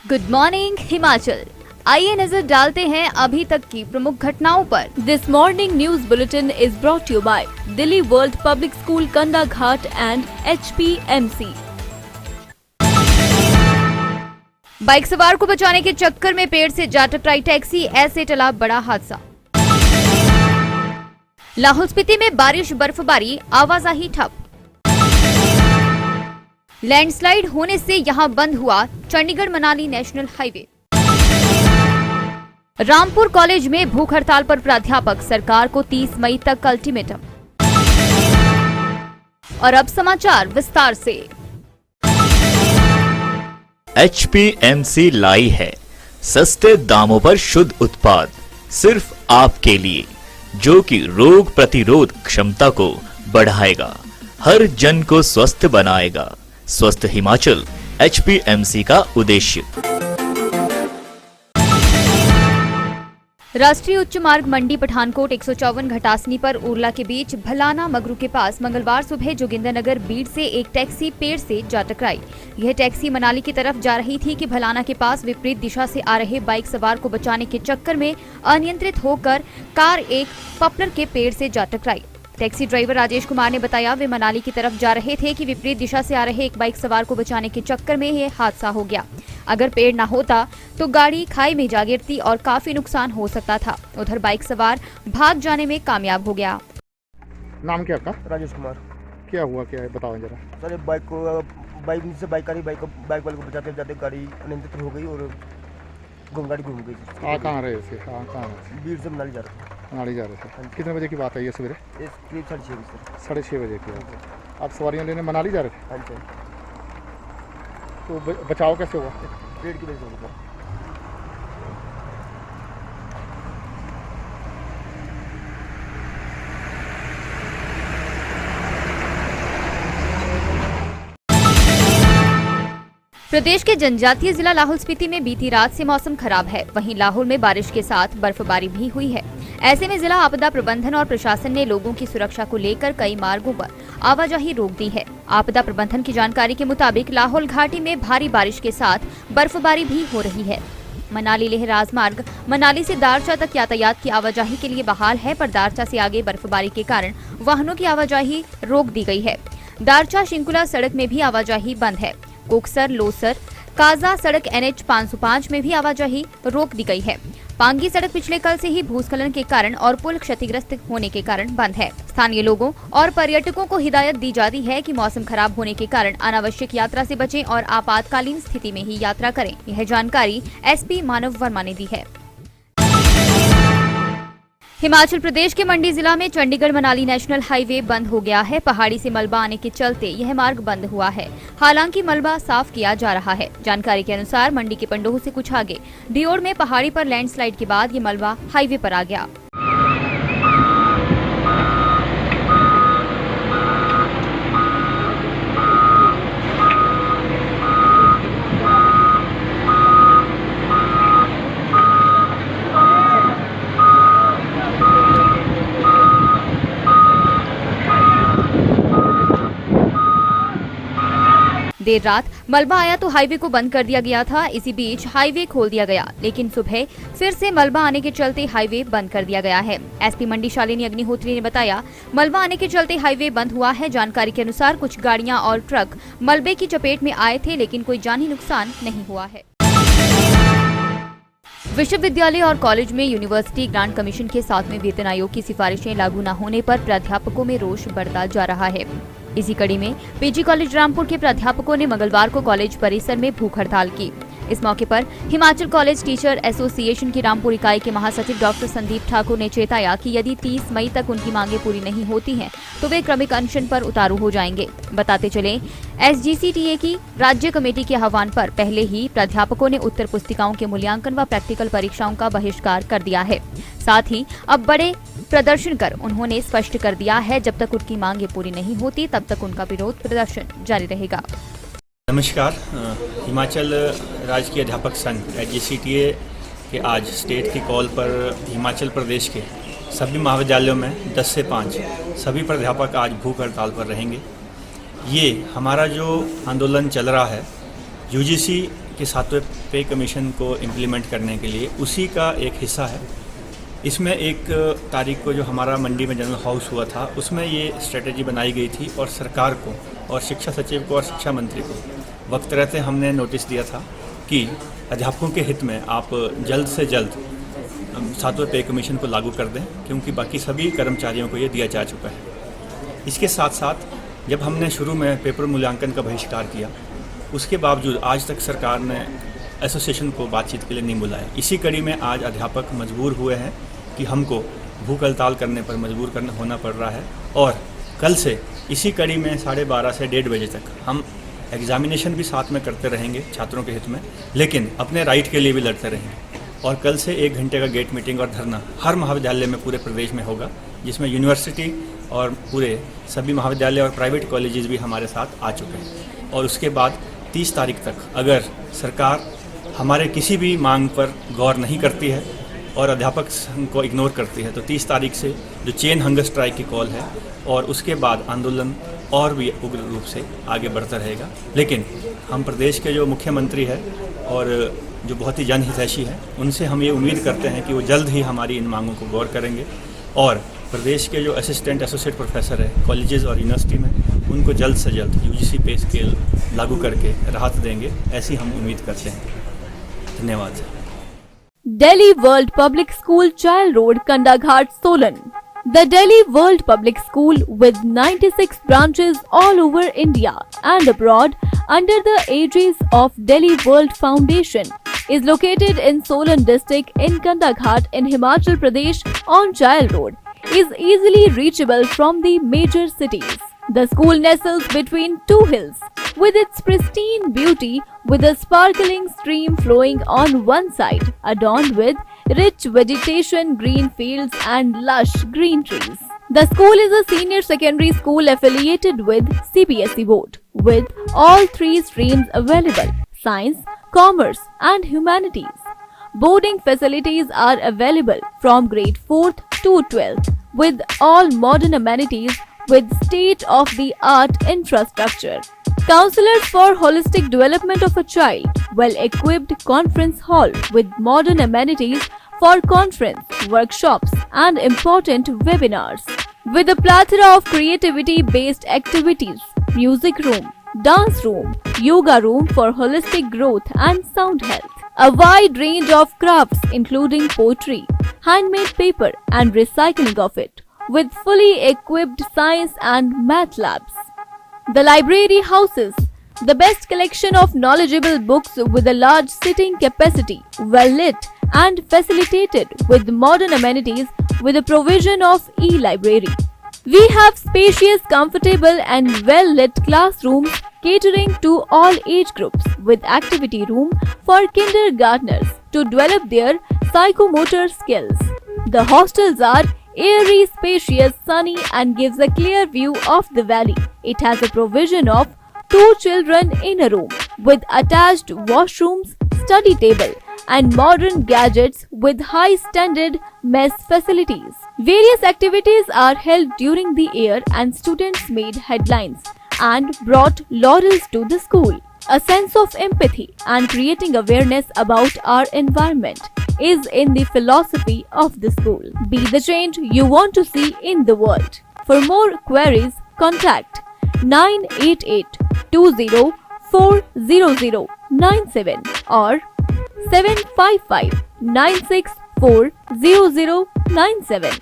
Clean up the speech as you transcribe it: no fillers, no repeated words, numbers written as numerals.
Good morning Himachal. आइए नजर डालते हैं अभी तक की प्रमुख घटनाओं पर। This morning news bulletin is brought you by Delhi world public school Kandaghat and HPMC। Bike सवार को बचाने के चक्कर में पेड़ से जा टकराई टैक्सी, ऐसे टला बड़ा हादसा। लाहौल स्पीति में बारिश बर्फबारी, आवाजाही ठप। लैंडस्लाइड होने से यहां बंद हुआ Chandigarh Manali national highway. Rampur college में भूख हड़ताल पर प्राध्यापक, सरकार को 30 मई तक अल्टीमेटम। और अब समाचार विस्तार से। HPMC लाई है सस्ते दामों पर शुद्ध उत्पाद सिर्फ आपके लिए, जो कि रोग प्रतिरोध क्षमता को बढ़ाएगा, हर जन को स्वस्थ बनाएगा। स्वस्थ हिमाचल HPMC का उद्देश्य। राष्ट्रीय उच्च मार्ग मंडी पठानकोट 154 घटासनी पर उरला के बीच भलाना मगरू के पास मंगलवार सुबह जोगिंदरनगर बीड़ से एक टैक्सी पेड़ से जा टकराई। यह टैक्सी मनाली की तरफ जा रही थी कि भलाना के पास विपरीत दिशा से आ रहे बाइक सवार को बचाने के चक्कर में अनियंत्रित होकर कार एक पॉपुलर के पेड़ से जा टकराई। टैक्सी ड्राइवर राजेश कुमार ने बताया, वे मनाली की तरफ जा रहे थे कि विपरीत दिशा से आ रहे एक बाइक सवार को बचाने के चक्कर में यह हादसा हो गया। अगर पेड़ न होता तो गाड़ी खाई में जा गिरती और काफी नुकसान हो सकता था। उधर बाइक सवार भाग जाने में कामयाब हो गया। नाम क्या आपका? राजेश कुमार। क्या हुआ, क्या है बताओ जरा। सर बाइक आ रही, बाइक वाले को बचाते बचाते गाड़ी अनियंत्रित हो गई और गाड़ी घूम गई। कहाँ रहे थे? कहाँ भीड़ से मनाली जा रहे थे। मनाली जा रहे थे। कितने बजे की बात है ये सवेरे? करीब 6:30 बजे। 6:30 बजे की बात। आप सवारियाँ लेने मनाली जा रहे थे? हाँ जी। तो बचाव कैसे हुआ? पेड़ की वजह से हो गया। प्रदेश के जनजातीय जिला लाहौल स्पीति में बीती रात से मौसम खराब है। वहीं लाहौल में बारिश के साथ बर्फबारी भी हुई है। ऐसे में जिला आपदा प्रबंधन और प्रशासन ने लोगों की सुरक्षा को लेकर कई मार्गों पर आवाजाही रोक दी है। आपदा प्रबंधन की जानकारी के मुताबिक लाहौल घाटी में भारी बारिश के साथ बर्फबारी भी हो रही है। मनाली लेह राजमार्ग मनाली से दारचा तक यातायात की आवाजाही के लिए बहाल है, पर दारचा से आगे बर्फबारी के कारण वाहनों की आवाजाही रोक दी गई है। दारचा शिंकुला सड़क में भी आवाजाही बंद है। कोकसर लोसर काजा सड़क NH 505 में भी आवाजाही रोक दी गई है। पांगी सड़क पिछले कल से ही भूस्खलन के कारण और पुल क्षतिग्रस्त होने के कारण बंद है। स्थानीय लोगों और पर्यटकों को हिदायत दी जाती है कि मौसम खराब होने के कारण अनावश्यक यात्रा से बचें और आपातकालीन स्थिति में ही यात्रा करें। यह जानकारी SP मानव वर्मा ने दी है। हिमाचल प्रदेश के मंडी जिला में चंडीगढ़ मनाली नेशनल हाईवे बंद हो गया है। पहाड़ी से मलबा आने के चलते यह मार्ग बंद हुआ है। हालांकि मलबा साफ किया जा रहा है। जानकारी के अनुसार मंडी के पंडोह से कुछ आगे डियोड़ में पहाड़ी पर लैंडस्लाइड के बाद ये मलबा हाईवे पर आ गया। देर रात मलबा आया तो हाईवे को बंद कर दिया गया था। इसी बीच हाईवे खोल दिया गया, लेकिन सुबह फिर से मलबा आने के चलते हाईवे बंद कर दिया गया है। SP मंडी शालिनी अग्निहोत्री ने बताया, मलबा आने के चलते हाईवे बंद हुआ है। जानकारी के अनुसार कुछ गाड़ियां और ट्रक मलबे की चपेट में आए थे, लेकिन कोई जानी नुकसान नहीं हुआ है। विश्वविद्यालय और कॉलेज में यूनिवर्सिटी ग्रांट कमीशन के 7वें वेतन आयोग की सिफारिशें लागू न होने पर प्राध्यापकों में रोष बढ़ता जा रहा है। इसी कड़ी में PG कॉलेज रामपुर के प्राध्यापकों ने मंगलवार को कॉलेज परिसर में भूख हड़ताल की। इस मौके पर हिमाचल कॉलेज टीचर एसोसिएशन की रामपुर इकाई के महासचिव डॉक्टर संदीप ठाकुर ने चेताया कि यदि 30 मई तक उनकी मांगे पूरी नहीं होती हैं, तो वे क्रमिक अनशन पर उतारू हो जाएंगे। बताते चले, SGCTA की राज्य कमेटी के आह्वान पर पहले ही प्राध्यापकों ने उत्तर पुस्तिकाओं के मूल्यांकन व प्रैक्टिकल परीक्षाओं का बहिष्कार कर दिया है। साथ ही अब बड़े प्रदर्शन कर उन्होंने स्पष्ट कर दिया है, जब तक उनकी मांगे पूरी नहीं होती तब तक उनका विरोध प्रदर्शन जारी रहेगा। नमस्कार। हिमाचल राजकीय अध्यापक संघ SGCTA के आज स्टेट की कॉल पर हिमाचल प्रदेश के सभी महाविद्यालयों में 10 से 5 सभी प्राध्यापक आज भूख हड़ताल पर रहेंगे। ये हमारा जो आंदोलन चल रहा है UGC के 7वें पे कमीशन को इम्प्लीमेंट करने के लिए उसी का एक हिस्सा है। इसमें 1 तारीख को जो हमारा मंडी में जनरल हाउस हुआ था उसमें ये स्ट्रेटजी बनाई गई थी और सरकार को और शिक्षा सचिव को और शिक्षा मंत्री को वक्त रहते हमने नोटिस दिया था कि अध्यापकों के हित में आप जल्द से जल्द 7वें पे कमीशन को लागू कर दें, क्योंकि बाकी सभी कर्मचारियों को ये दिया जा चुका है। इसके साथ साथ जब हमने शुरू में पेपर मूल्यांकन का बहिष्कार किया, उसके बावजूद आज तक सरकार ने एसोसिएशन को बातचीत के लिए नहीं बुलाया। इसी कड़ी में आज अध्यापक मजबूर हुए हैं कि हमको भूख हड़ताल करने पर मजबूर होना पड़ रहा है और कल से इसी कड़ी में 12:30 से 1:30 बजे तक हम एग्जामिनेशन भी साथ में करते रहेंगे छात्रों के हित में, लेकिन अपने राइट के लिए भी लड़ते रहेंगे। और कल से 1 घंटे का गेट मीटिंग और धरना हर महाविद्यालय में पूरे प्रदेश में होगा, जिसमें यूनिवर्सिटी और पूरे सभी महाविद्यालय और प्राइवेट कॉलेजेस भी हमारे साथ आ चुके हैं। और उसके बाद 30 तारीख तक अगर सरकार हमारे किसी भी मांग पर गौर नहीं करती है और अध्यापक संघ को इग्नोर करती है, तो 30 तारीख से जो चेन हंगर स्ट्राइक की कॉल है और उसके बाद आंदोलन और भी उग्र रूप से आगे बढ़ता रहेगा। लेकिन हम प्रदेश के जो मुख्यमंत्री है और जो बहुत ही जनहितैषी है, उनसे हम ये उम्मीद करते हैं कि वो जल्द ही हमारी इन मांगों को गौर करेंगे और प्रदेश के जो असिस्टेंट एसोसिएट प्रोफेसर है कॉलेजेस और यूनिवर्सिटी में, उनको जल्द से जल्द यूजीसी पे स्केल लागू करके राहत देंगे, ऐसी हम उम्मीद करते हैं। धन्यवाद। Delhi World Public School, Child Road, Kandaghat, Solan. The Delhi World Public School, with 96 branches all over India and abroad under the aegis of Delhi World Foundation, is located in Solan district in Kandaghat in Himachal Pradesh on Child Road, is easily reachable from the major cities. The school nestles between 2 hills, with its pristine beauty, with a sparkling stream flowing on one side, adorned with rich vegetation, green fields and lush green trees. The school is a senior secondary school affiliated with CBSE board, with all 3 streams available: science, commerce and humanities. Boarding facilities are available from grade 4th to 12th, with all modern amenities with state-of-the-art infrastructure. Counselors for holistic development of a child, well-equipped conference hall with modern amenities for conference, workshops and important webinars. With a plethora of creativity-based activities, music room, dance room, yoga room for holistic growth and sound health. A wide range of crafts including poetry, handmade paper and recycling of it, with fully equipped science and math labs. The library houses the best collection of knowledgeable books with a large sitting capacity, well lit and facilitated with modern amenities with the provision of e-library. We have spacious, comfortable and well lit classrooms catering to all age groups, with activity room for kindergartners to develop their psychomotor skills. The hostels are airy, spacious, sunny and gives a clear view of the valley. It has a provision of 2 children in a room with attached washrooms, study table and modern gadgets with high standard mess facilities. Various activities are held during the year and students made headlines and brought laurels to the school. A sense of empathy and creating awareness about our environment is in the philosophy of the school. Be the change you want to see in the world. For more queries, contact 988-20-40097 or 755-964-0097.